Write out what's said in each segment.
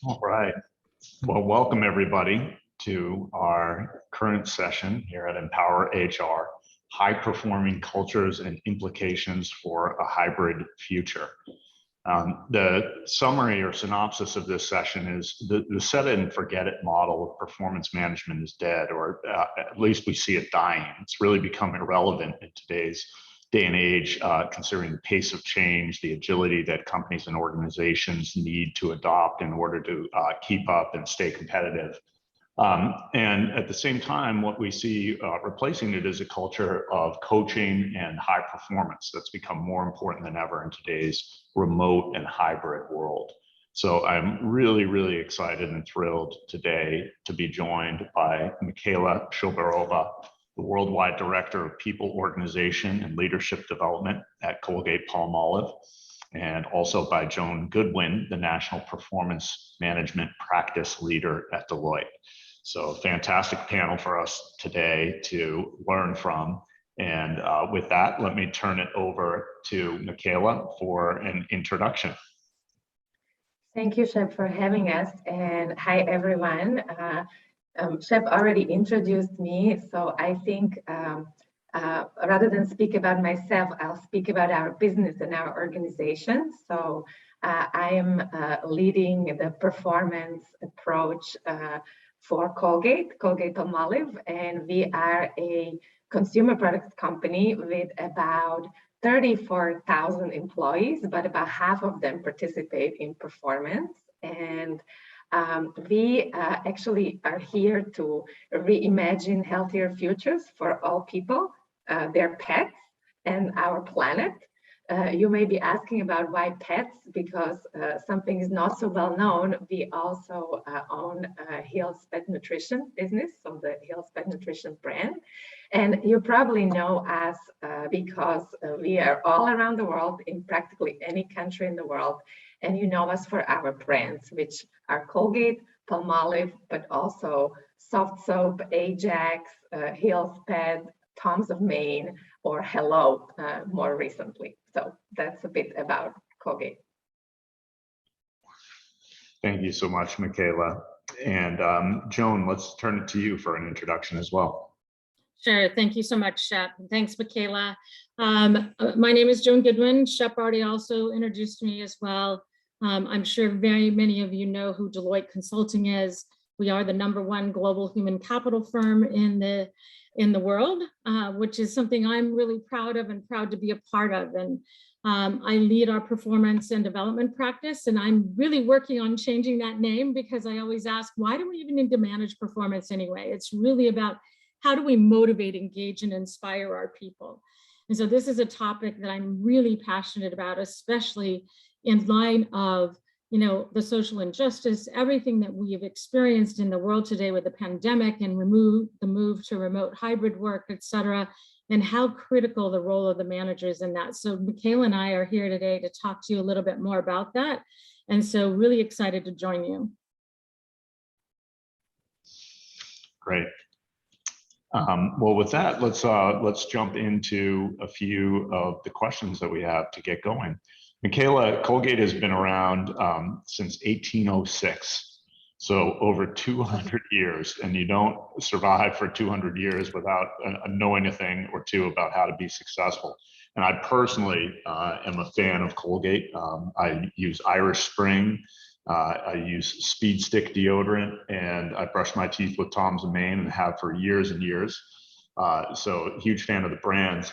All right. Well, welcome everybody to our current session here at EmpowerHR, High Performing Cultures and Implications for a Hybrid Future. The summary or synopsis of this session is the set it and forget it model of performance management is dead, or at least we see it dying. It's really become irrelevant in today's day and age, considering the pace of change, the agility that companies and organizations need to adopt in order to keep up and stay competitive. And at the same time, what we see replacing it is a culture of coaching and high performance that's become more important than ever in today's remote and hybrid world. So I'm really, really excited and thrilled today to be joined by Michaela Schoberova, the Worldwide Director of People, Organization, and Leadership Development at Colgate-Palmolive, and also by Joan Goodwin, the National Performance Management Practice Leader at Deloitte. So fantastic panel for us today to learn from. And with that, let me turn it over to Michaela for an introduction. Thank you, Shep, for having us. And hi, everyone. Shep already introduced me, so I think rather than speak about myself, I'll speak about our business and our organization. So I am leading the performance approach for Colgate-Palmolive, and we are a consumer products company with about 34,000 employees, but about half of them participate in performance. And we actually are here to reimagine healthier futures for all people, their pets, and our planet. You may be asking about why pets, because something is not so well known. We also own Hill's Pet Nutrition business, so the Hill's Pet Nutrition brand. And you probably know us because we are all around the world, in practically any country in the world. And you know us for our brands, which are Colgate, Palmolive, but also Soft Soap, Ajax, Hill's Pet, Tom's of Maine, or Hello more recently. So that's a bit about Colgate. Thank you so much, Michaela. And Joan, let's turn it to you for an introduction as well. Sure. Thank you so much, Shep. Thanks, Michaela. My name is Joan Goodwin. Shep already also introduced me as well. I'm sure very many of you know who Deloitte Consulting is. We are the #1 global human capital firm in the world, which is something I'm really proud of and proud to be a part of. And I lead our performance and development practice, and I'm really working on changing that name because I always ask, why do we even need to manage performance anyway? It's really about how do we motivate, engage, and inspire our people? And so this is a topic that I'm really passionate about, especially in light of the social injustice, everything that we have experienced in the world today with the pandemic and the move to remote hybrid work, et cetera, and how critical the role of the managers in that. So Michaela and I are here today to talk to you a little bit more about that. And so really excited to join you. Great. Well, with that, let's jump into a few of the questions that we have to get going. Michaela, Colgate has been around since 1806, so over 200 years, and you don't survive for 200 years without knowing a thing or two about how to be successful. And I personally am a fan of Colgate. I use Irish Spring, I use Speed Stick deodorant, and I brush my teeth with Tom's of Maine and have for years and years. So huge fan of the brands.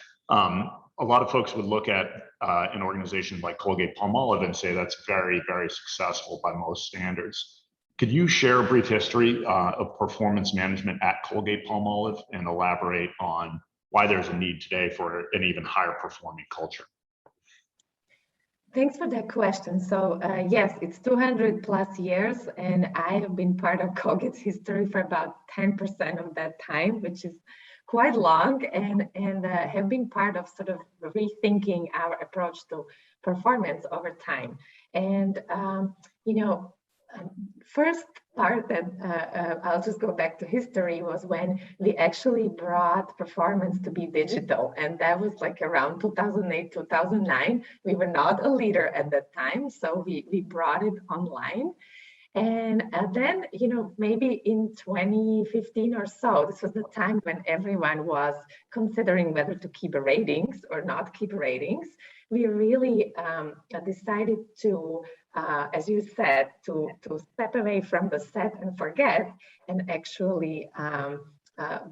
A lot of folks would look at an organization like Colgate-Palmolive and say that's very, very successful by most standards. Could you share a brief history of performance management at Colgate-Palmolive and elaborate on why there's a need today for an even higher performing culture? Thanks for that question. So yes, it's 200 plus years, and I have been part of Colgate's history for about 10% of that time, which is quite long, and have been part of sort of rethinking our approach to performance over time. And first part that I'll just go back to history was when we actually brought performance to be digital, and that was like around 2008, 2009. We were not a leader at that time, so we brought it online. And then, maybe in 2015 or so, this was the time when everyone was considering whether to keep ratings or not keep ratings. We really decided to, as you said, to step away from the set and forget and actually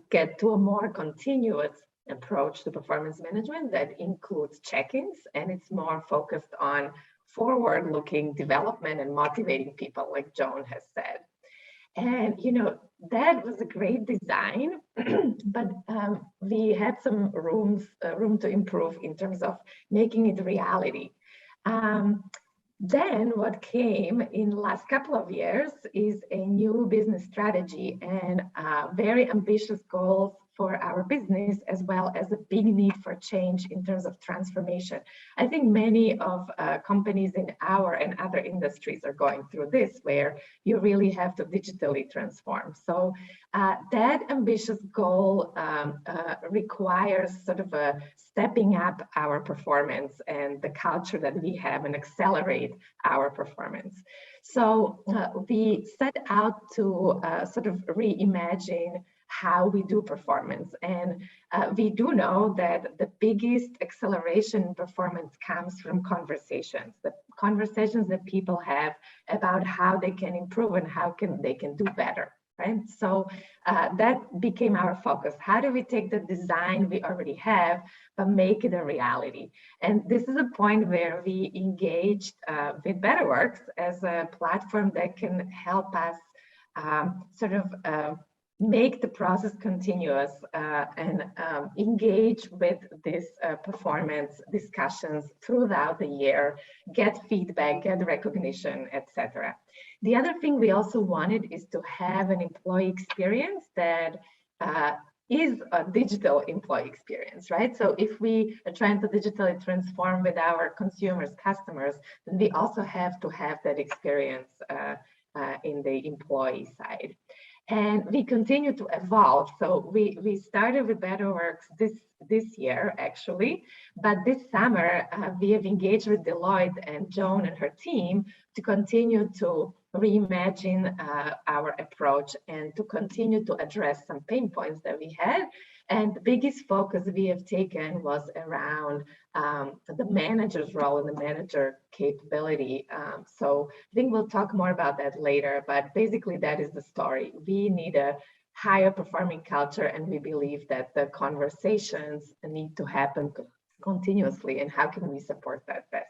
get to a more continuous approach to performance management that includes check-ins, and it's more focused on forward-looking development and motivating people, like Joan has said. And that was a great design, but we had some room to improve in terms of making it reality. Then what came in the last couple of years is a new business strategy and very ambitious goals for our business, as well as a big need for change in terms of transformation. I think many of companies in our and other industries are going through this, where you really have to digitally transform. So that ambitious goal requires sort of a stepping up our performance and the culture that we have and accelerate our performance. So we set out to sort of reimagine how we do performance. And we do know that the biggest acceleration in performance comes from conversations, the conversations that people have about how they can improve and how they can do better, right? So that became our focus. How do we take the design we already have, but make it a reality? And this is a point where we engaged with BetterWorks as a platform that can help us sort of make the process continuous and engage with this performance discussions throughout the year, get feedback, get recognition, etc. The other thing we also wanted is to have an employee experience that is a digital employee experience, right? So if we are trying to digitally transform with our consumers, customers, then we also have to have that experience in the employee side. And we continue to evolve. So we started with BetterWorks this year, actually, but this summer we have engaged with Deloitte and Joan and her team to continue to reimagine our approach and to continue to address some pain points that we had. And the biggest focus we have taken was around the manager's role and the manager capability. So I think we'll talk more about that later, but basically that is the story. We need a higher performing culture, and we believe that the conversations need to happen continuously, and how can we support that best?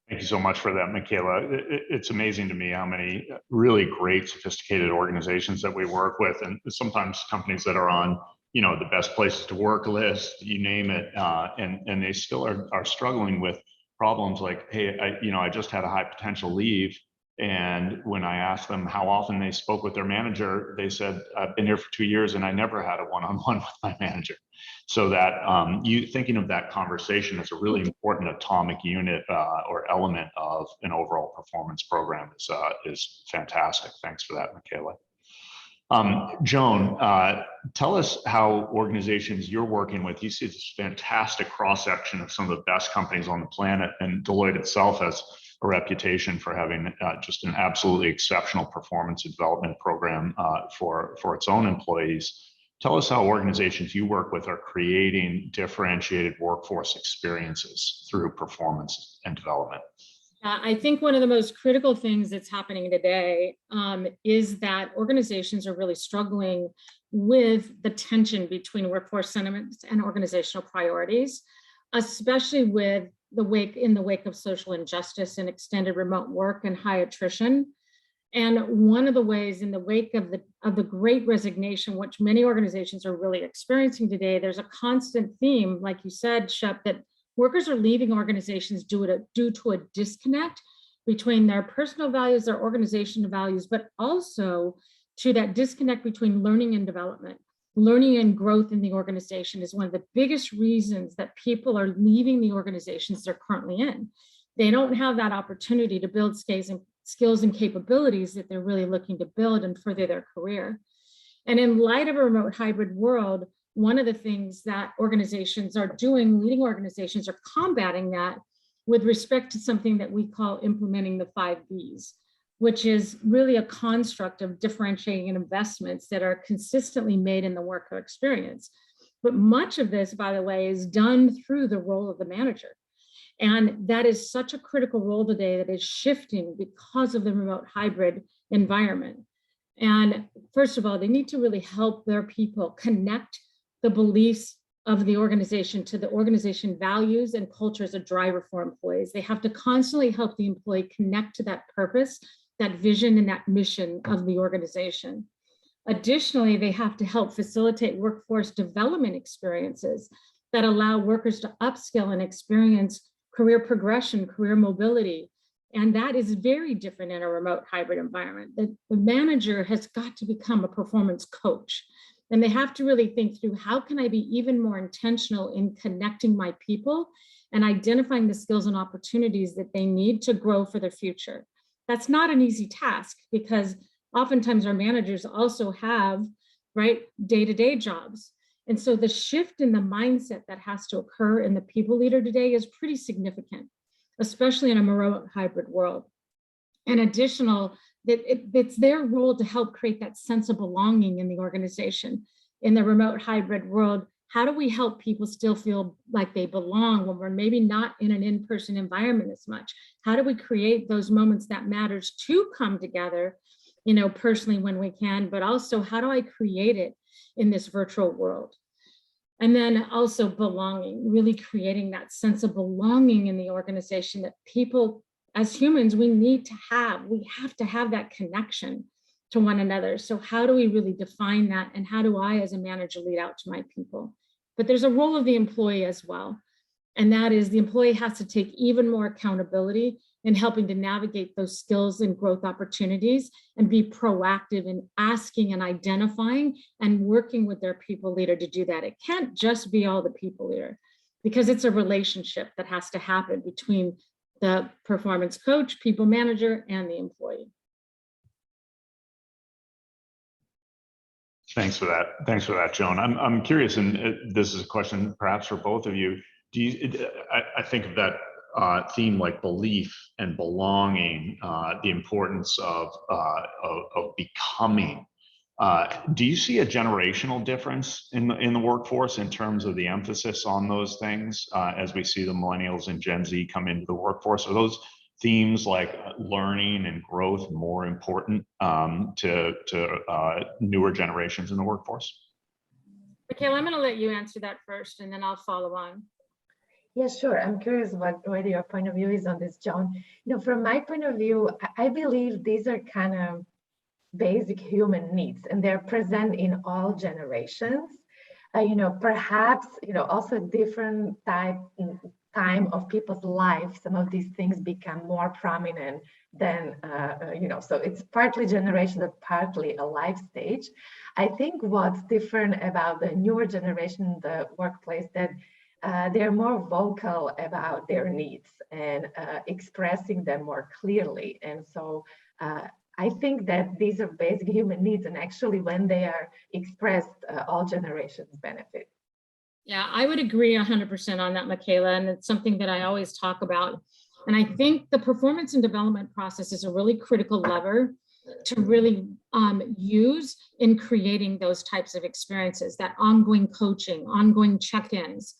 Thank you so much for that, Michaela. It's amazing to me how many really great, sophisticated organizations that we work with, and sometimes companies that are on, the best places to work list, you name it, and they still are struggling with problems like, hey, I just had a high potential leave, and when I asked them how often they spoke with their manager, they said, I've been here for 2 years and I never had a one-on-one with my manager. So that you thinking of that conversation as a really important atomic unit or element of an overall performance program is fantastic. Thanks for that, Michaela. Joan, tell us how organizations you're working with, you see this fantastic cross-section of some of the best companies on the planet, and Deloitte itself has a reputation for having just an absolutely exceptional performance and development program for its own employees. Tell us how organizations you work with are creating differentiated workforce experiences through performance and development. I think one of the most critical things that's happening today is that organizations are really struggling with the tension between workforce sentiments and organizational priorities, especially with in the wake of social injustice and extended remote work and high attrition. And one of the ways in the wake of the Great Resignation, which many organizations are really experiencing today, there's a constant theme, like you said, Shep, that workers are leaving organizations due to a disconnect between their personal values, their organizational values, but also to that disconnect between learning and development. Learning and growth in the organization is one of the biggest reasons that people are leaving the organizations they're currently in. They don't have that opportunity to build skills and capabilities that they're really looking to build and further their career. And in light of a remote hybrid world, one of the things that organizations are doing, leading organizations are combating that with respect to something that we call implementing the 5 Bs. which is really a construct of differentiating investments that are consistently made in the worker experience. But much of this, by the way, is done through the role of the manager. And that is such a critical role today that is shifting because of the remote hybrid environment. And first of all, they need to really help their people connect the beliefs of the organization to the organization values and culture as a driver for employees. They have to constantly help the employee connect to that purpose, that vision, and that mission of the organization. Additionally, they have to help facilitate workforce development experiences that allow workers to upskill and experience career progression, career mobility. And that is very different in a remote hybrid environment. The manager has got to become a performance coach. And they have to really think through, how can I be even more intentional in connecting my people and identifying the skills and opportunities that they need to grow for their future. That's not an easy task, because oftentimes our managers also have, right, day-to-day jobs. And so the shift in the mindset that has to occur in the people leader today is pretty significant, especially in a remote hybrid world. And additional, it's their role to help create that sense of belonging in the organization. In the remote hybrid world, how do we help people still feel like they belong when we're maybe not in an in-person environment as much? How do we create those moments that matters to come together, you know, personally when we can, but also how do I create it in this virtual world? And then also belonging, really creating that sense of belonging in the organization that people, as humans, we have to have that connection to one another. So how do we really define that? And how do I, as a manager, lead out to my people? But there's a role of the employee as well. And that is, the employee has to take even more accountability in helping to navigate those skills and growth opportunities and be proactive in asking and identifying and working with their people leader to do that. It can't just be all the people leader, because it's a relationship that has to happen between the performance coach, people manager, and the employee. Thanks for that. Thanks for that, Joan. I'm curious, and this is a question perhaps for both of you. I think of that theme like belief and belonging, the importance of becoming. Do you see a generational difference in the workforce in terms of the emphasis on those things as we see the millennials and Gen Z come into the workforce? Are those themes like learning and growth more important to newer generations in the workforce? Michaela, I'm going to let you answer that first, and then I'll follow on. Yeah, sure. I'm curious what your point of view is on this, Joan. You know, from my point of view, I believe these are kind of basic human needs, and they're present in all generations. You know, perhaps, you know, also different time of people's life, some of these things become more prominent than, you know, so it's partly generational, partly a life stage. I think what's different about the newer generation in the workplace, that they're more vocal about their needs and expressing them more clearly. And so I think that these are basic human needs, and actually when they are expressed, all generations benefit. Yeah, I would agree 100% on that, Michaela, and it's something that I always talk about. And I think the performance and development process is a really critical lever to really use in creating those types of experiences, that ongoing coaching, ongoing check-ins,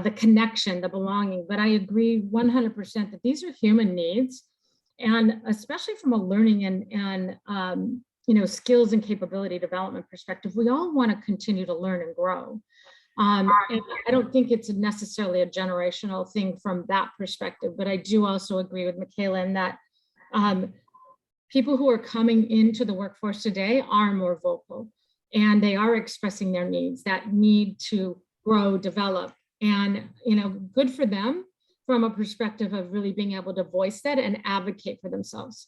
the connection, the belonging. But I agree 100% that these are human needs, and especially from a learning and you know, skills and capability development perspective, we all want to continue to learn and grow. And I don't think it's necessarily a generational thing from that perspective, but I do also agree with Michaela in that people who are coming into the workforce today are more vocal, and they are expressing their needs, that need to grow, develop, and, you know, good for them from a perspective of really being able to voice that and advocate for themselves.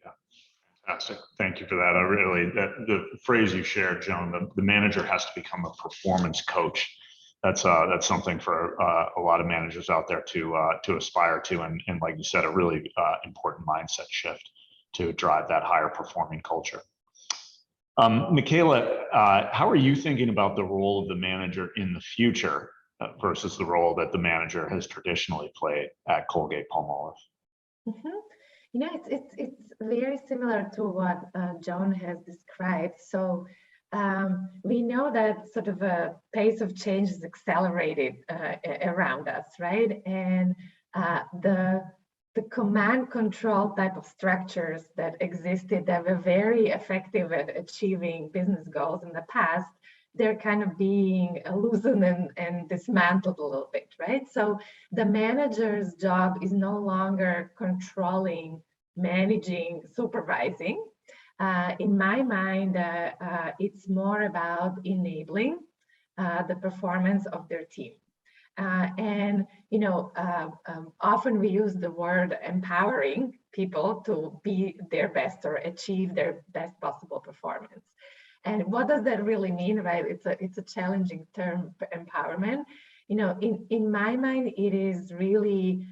Yeah, fantastic. Thank you for that. I really, the phrase you shared, Joan, the manager has to become a performance coach. That's something for a lot of managers out there to aspire to, and like you said, a really important mindset shift to drive that higher performing culture. Michaela, how are you thinking about the role of the manager in the future versus the role that the manager has traditionally played at Colgate-Palmolive? Mm-hmm. It's very similar to what Joan has described. So we know that sort of a pace of change is accelerated around us, right? And the command control type of structures that existed that were very effective at achieving business goals in the past, they're kind of being loosened and dismantled a little bit, right? So the manager's job is no longer controlling, managing, supervising. In my mind, it's more about enabling the performance of their team. Often we use the word empowering people to be their best or achieve their best possible performance. And what does that really mean, right? It's a challenging term, empowerment. In my mind, it is really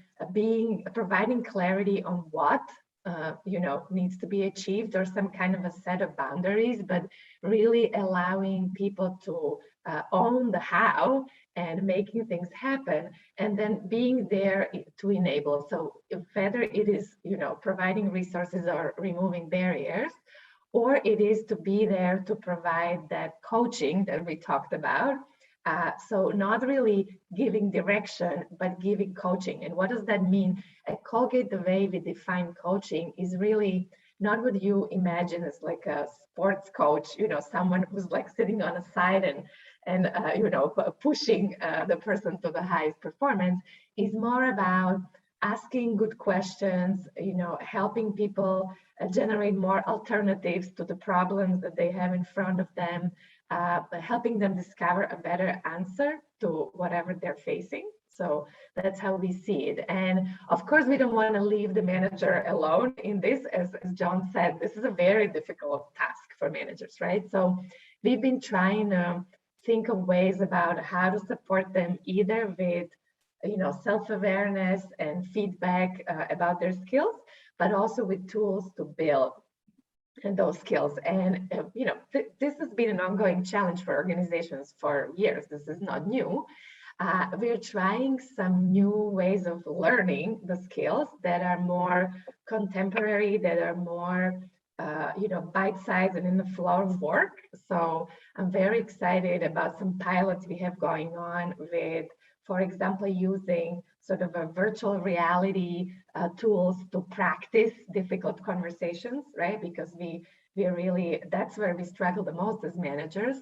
providing clarity on what needs to be achieved, or some kind of a set of boundaries, but really allowing people to own the how and making things happen, and then being there to enable. So whether it is providing resources or removing barriers, or it is to be there to provide that coaching that we talked about. So not really giving direction, but giving coaching. And what does that mean? At Colgate, the way we define coaching is really not what you imagine as like a sports coach, someone who's like sitting on a side and pushing the person to the highest performance. Is more about asking good questions, helping people generate more alternatives to the problems that they have in front of them, helping them discover a better answer to whatever they're facing. So that's how we see it. And of course, we don't want to leave the manager alone in this. As John said, this is a very difficult task for managers, right? So we've been trying to think of ways about how to support them, either with self-awareness and feedback about their skills, but also with tools to build those skills. And this has been an ongoing challenge for organizations for years. This is not new. We're trying some new ways of learning the skills that are more contemporary, that are more bite-sized and in the flow of work. So I'm very excited about some pilots we have going on with, for example, using sort of a virtual reality tools to practice difficult conversations, right? Because we really, that's where we struggle the most as managers.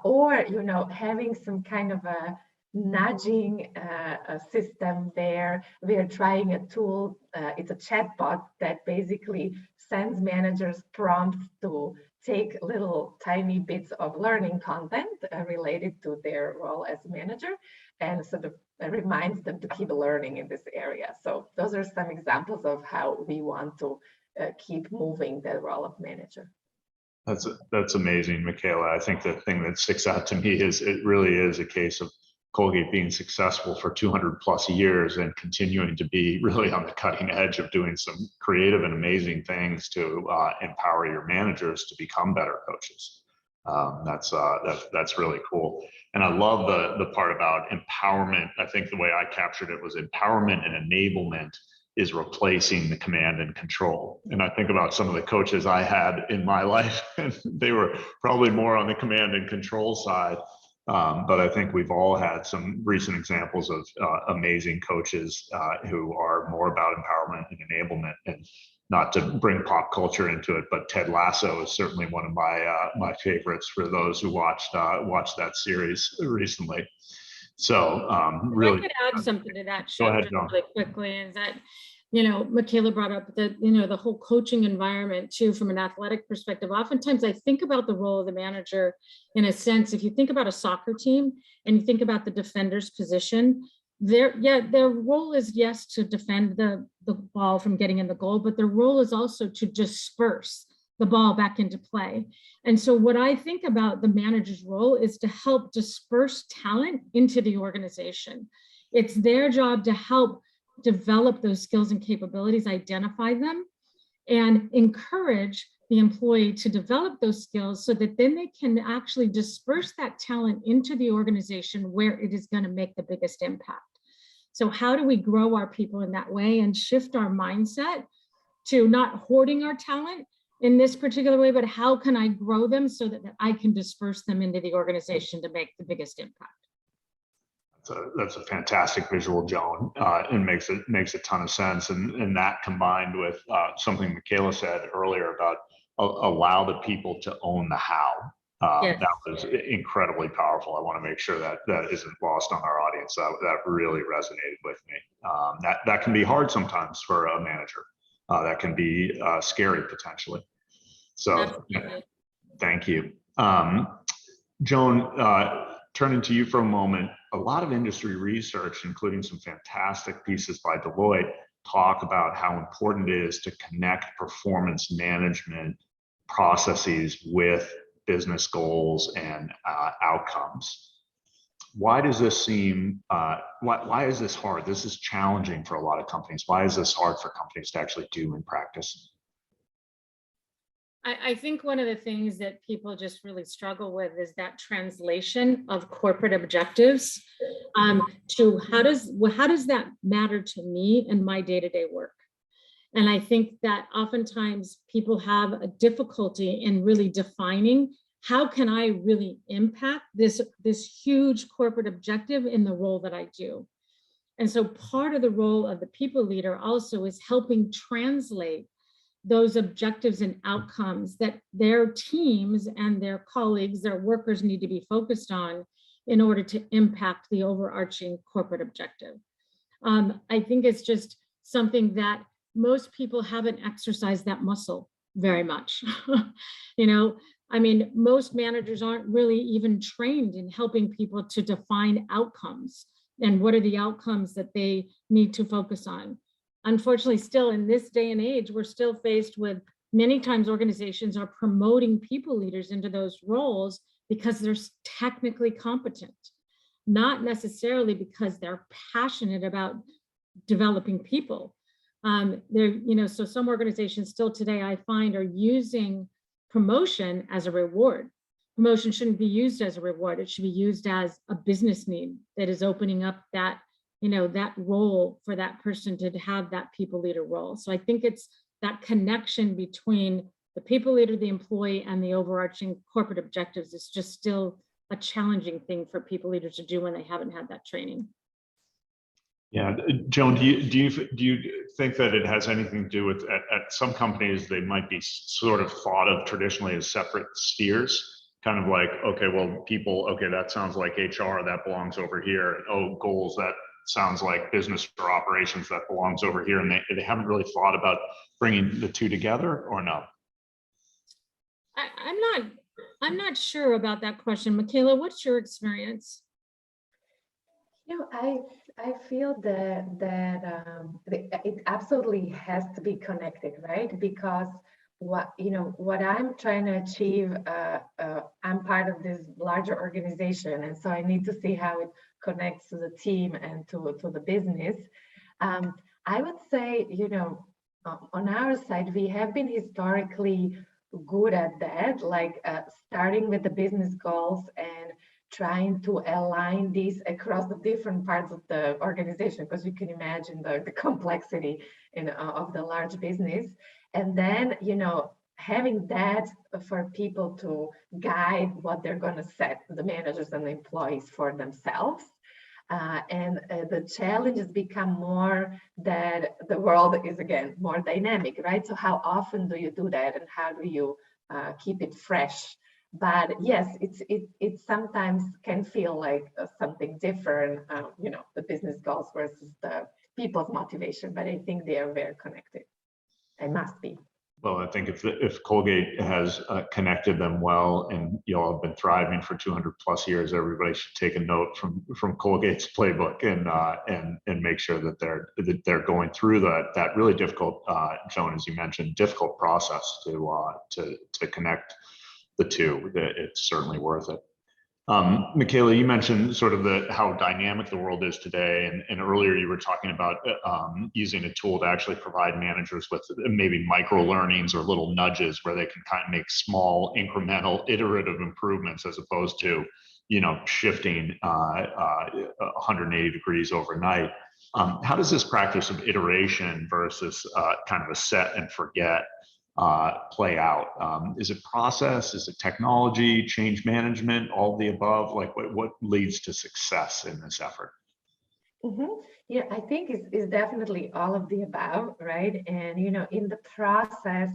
Or having some kind of a nudging a system there. We're trying a tool, it's a chatbot that basically sends managers prompts to take little tiny bits of learning content related to their role as a manager, and sort of reminds them to keep learning in this area. So those are some examples of how we want to keep moving the role of manager. That's amazing, Michaela. I think the thing that sticks out to me is it really is a case of Colgate being successful for 200 plus years and continuing to be really on the cutting edge of doing some creative and amazing things to empower your managers to become better coaches. That's really cool. And I love the part about empowerment. I think the way I captured it was empowerment and enablement is replacing the command and control. And I think about some of the coaches I had in my life, and they were probably more on the command and control side. But I think we've all had some recent examples of amazing coaches who are more about empowerment and enablement. And not to bring pop culture into it, but Ted Lasso is certainly one of my favorites for those who watched that series recently. So really, I could add something to that. Go ahead, John. Really quickly, is that Michaela brought up that the whole coaching environment too, from an athletic perspective. Oftentimes, I think about the role of the manager in a sense. If you think about a soccer team and you think about the defender's position, their role is, yes, to defend the ball from getting in the goal, but their role is also to disperse the ball back into play. And so what I think about the manager's role is to help disperse talent into the organization. It's their job to help develop those skills and capabilities, identify them, and encourage the employee to develop those skills so that then they can actually disperse that talent into the organization where it is going to make the biggest impact. So how do we grow our people in that way and shift our mindset to not hoarding our talent in this particular way, but how can I grow them so that I can disperse them into the organization to make the biggest impact? That's a fantastic visual, Joan, and makes a ton of sense. And that combined with something Michaela said earlier about allow the people to own the how. Yes. That was incredibly powerful. I want to make sure that that isn't lost on our audience. That really resonated with me. That can be hard sometimes for a manager. That can be scary potentially. So Absolutely. Thank you. Joan, turning to you for a moment, a lot of industry research, including some fantastic pieces by Deloitte, talk about how important it is to connect performance management processes with business goals and outcomes. Why does this seem, why is this hard? This is challenging for a lot of companies. Why is this hard for companies to actually do in practice? I think one of the things that people just really struggle with is that translation of corporate objectives to how does that matter to me in my day-to-day work? And I think that oftentimes people have a difficulty in really defining how can I really impact this huge corporate objective in the role that I do. And so part of the role of the people leader also is helping translate those objectives and outcomes that their teams and their colleagues, their workers need to be focused on in order to impact the overarching corporate objective. I think it's just something that most people haven't exercised that muscle very much. You know, I mean, most managers aren't really even trained in helping people to define outcomes and what are the outcomes that they need to focus on. Unfortunately, still in this day and age, we're still faced with many times organizations are promoting people leaders into those roles because they're technically competent, not necessarily because they're passionate about developing people. So some organizations still today, I find, are using promotion as a reward. Promotion shouldn't be used as a reward. It should be used as a business need that is opening up that that role for that person to have that people leader role. So I think it's that connection between the people leader, the employee, and the overarching corporate objectives is just still a challenging thing for people leaders to do when they haven't had that training. Yeah, Joan, do you think that it has anything to do with at some companies they might be sort of thought of traditionally as separate spheres, kind of like, okay, well, people, okay, that sounds like HR, that belongs over here. Oh, goals, that sounds like business or operations, that belongs over here, and they haven't really thought about bringing the two together, or no? I'm not sure about that question. Michaela, what's your experience? I feel that it absolutely has to be connected, right? Because what I'm trying to achieve, I'm part of this larger organization, and so I need to see how it connects to the team and to the business. I would say, on our side, we have been historically good at that, like starting with the business goals and trying to align these across the different parts of the organization, because you can imagine the complexity of the large business. And then, having that for people to guide what they're going to set, the managers and the employees, for themselves. And the challenge has become more that the world is, again, more dynamic, right? So how often do you do that, and how do you keep it fresh? But yes, it sometimes can feel like something different, the business goals versus the people's motivation, but I think they are very connected. They must be. Well, I think if Colgate has connected them well, and y'all have been thriving for 200 plus years, everybody should take a note from Colgate's playbook and make sure that they're going through that really difficult, Joan, as you mentioned, difficult process to connect the two. It's certainly worth it. Michaela, you mentioned sort of how dynamic the world is today, and earlier you were talking about using a tool to actually provide managers with maybe micro learnings or little nudges where they can kind of make small, incremental, iterative improvements, as opposed to shifting 180 degrees overnight. How does this practice of iteration versus kind of a set and forget play out? Is it process? Is it technology, change management, all of the above? Like what leads to success in this effort? Yeah, I think it's definitely all of the above, right? And, in the process,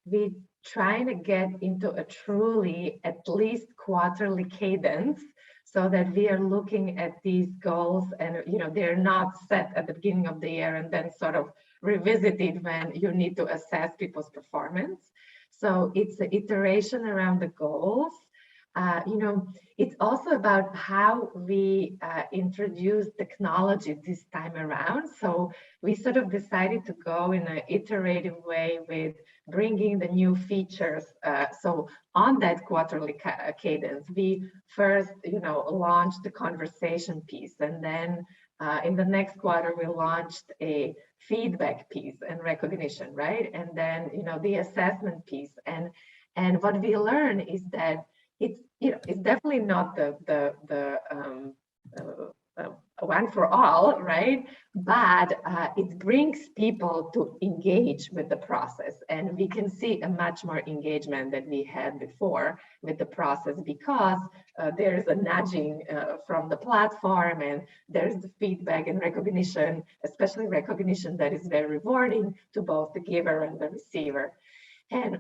we trying to get into a truly at least quarterly cadence so that we are looking at these goals and, they're not set at the beginning of the year and then sort of revisited when you need to assess people's performance. So it's an iteration around the goals. It's also about how we introduce technology this time around. So we sort of decided to go in an iterative way with bringing the new features. So on that quarterly cadence, we first, launched the conversation piece, and then in the next quarter, we launched a feedback piece and recognition, right? And then, the assessment piece. And what we learn is that it's definitely not the one for all, right? But it brings people to engage with the process, and we can see a much more engagement than we had before with the process because there's a nudging from the platform, and there's the feedback and recognition, especially recognition that is very rewarding to both the giver and the receiver. And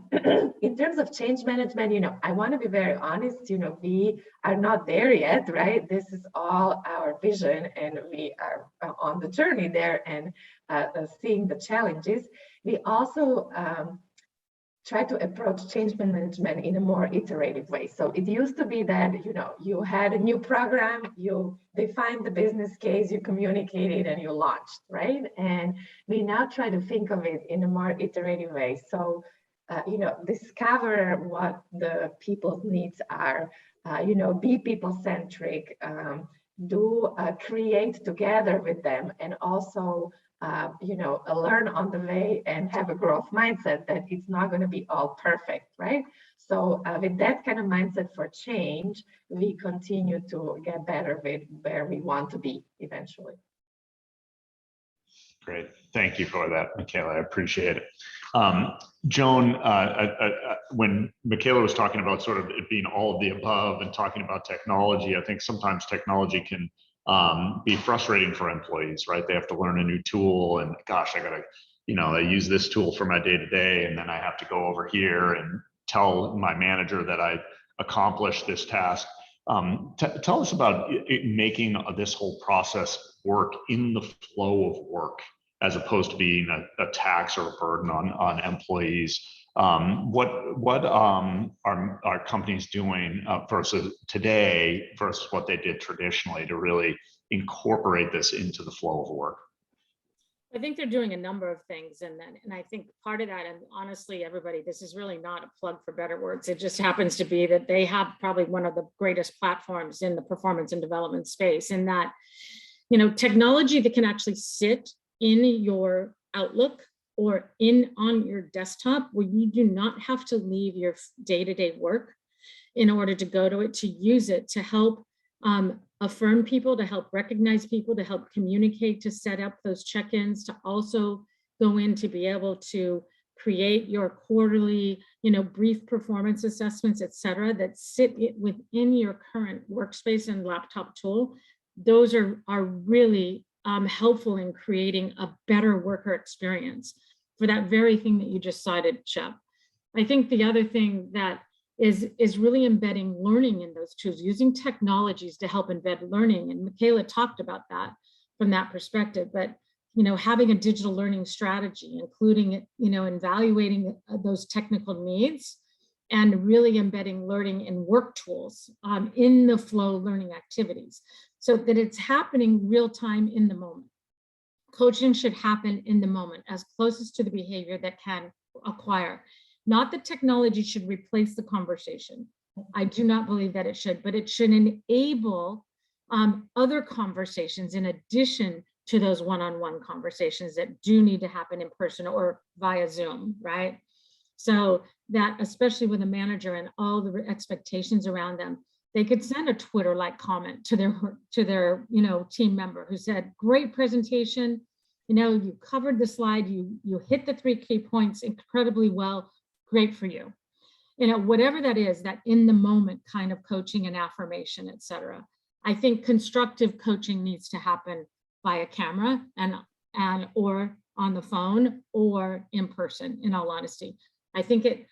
in terms of change management, I want to be very honest, we are not there yet, right? This is all our vision, and we are on the journey there and seeing the challenges. We also try to approach change management in a more iterative way. So it used to be that, you had a new program, you defined the business case, you communicated, and you launched, right? And we now try to think of it in a more iterative way. So discover what the people's needs are, be people-centric, create together with them, and also, learn on the way and have a growth mindset that it's not going to be all perfect, right? So with that kind of mindset for change, we continue to get better with where we want to be eventually. Great. Thank you for that, Michaela. I appreciate it. Joan, when Michaela was talking about sort of it being all of the above and talking about technology, I think sometimes technology can be frustrating for employees, right? They have to learn a new tool and gosh, I gotta, I use this tool for my day-to-day, and then I have to go over here and tell my manager that I accomplished this task. Tell us about making this whole process work in the flow of work, as opposed to being a tax or a burden on employees. What are companies doing versus today versus what they did traditionally to really incorporate this into the flow of work? I think they're doing a number of things, and I think part of that, and honestly, everybody, this is really not a plug for Better Works. It just happens to be that they have probably one of the greatest platforms in the performance and development space, in that, technology that can actually sit in your Outlook or on your desktop, where you do not have to leave your day-to-day work in order to go to it, to use it to help affirm people, to help recognize people, to help communicate, to set up those check-ins, to also go in to be able to create your quarterly, brief performance assessments, et cetera, that sit within your current workspace and laptop tool. Those are really helpful in creating a better worker experience for that very thing that you just cited, Shep. I think the other thing that is really embedding learning in those tools, using technologies to help embed learning. And Michaela talked about that from that perspective, but having a digital learning strategy, including evaluating those technical needs and really embedding learning in work tools in the flow learning activities, so that it's happening real time in the moment. Coaching should happen in the moment, as closest to the behavior that can acquire. Not that technology should replace the conversation. I do not believe that it should, but it should enable other conversations in addition to those one-on-one conversations that do need to happen in person or via Zoom, right? So that, especially with a manager and all the expectations around them, they could send a Twitter-like comment to their team member who said, great presentation, you covered the slide, you hit the 3 key points incredibly well, great for you. Whatever that is, that in the moment kind of coaching and affirmation, et cetera. I think constructive coaching needs to happen via camera and or on the phone or in person, in all honesty. I think it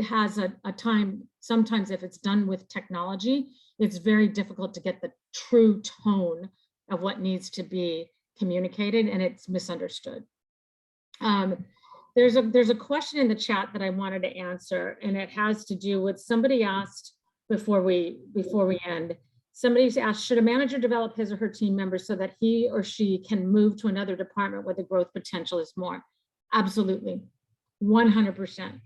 has a time, sometimes if it's done with technology, it's very difficult to get the true tone of what needs to be communicated, and it's misunderstood. There's a question in the chat that I wanted to answer, and it has to do with somebody asked before we end. Somebody's asked, should a manager develop his or her team members so that he or she can move to another department where the growth potential is more? Absolutely, 100%.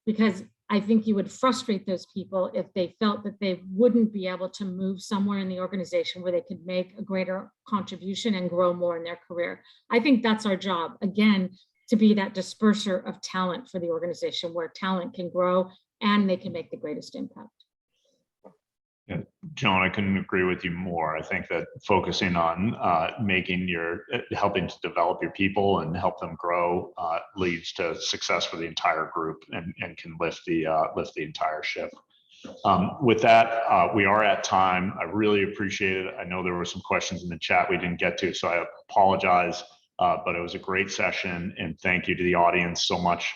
Because I think you would frustrate those people if they felt that they wouldn't be able to move somewhere in the organization where they could make a greater contribution and grow more in their career. I think that's our job, again, to be that disperser of talent for the organization where talent can grow and they can make the greatest impact. Yeah, Joan, I couldn't agree with you more. I think that focusing on helping to develop your people and help them grow leads to success for the entire group and can lift the entire ship. With that, we are at time. I really appreciate it. I know there were some questions in the chat we didn't get to, so I apologize. But it was a great session, and thank you to the audience so much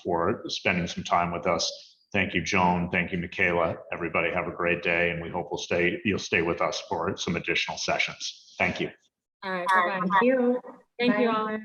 for spending some time with us. Thank you, Joan. Thank you, Michaela. Everybody have a great day, and we hope you'll stay with us for some additional sessions. Thank you. All right, bye-bye. Thank you. Thank you Bye. all.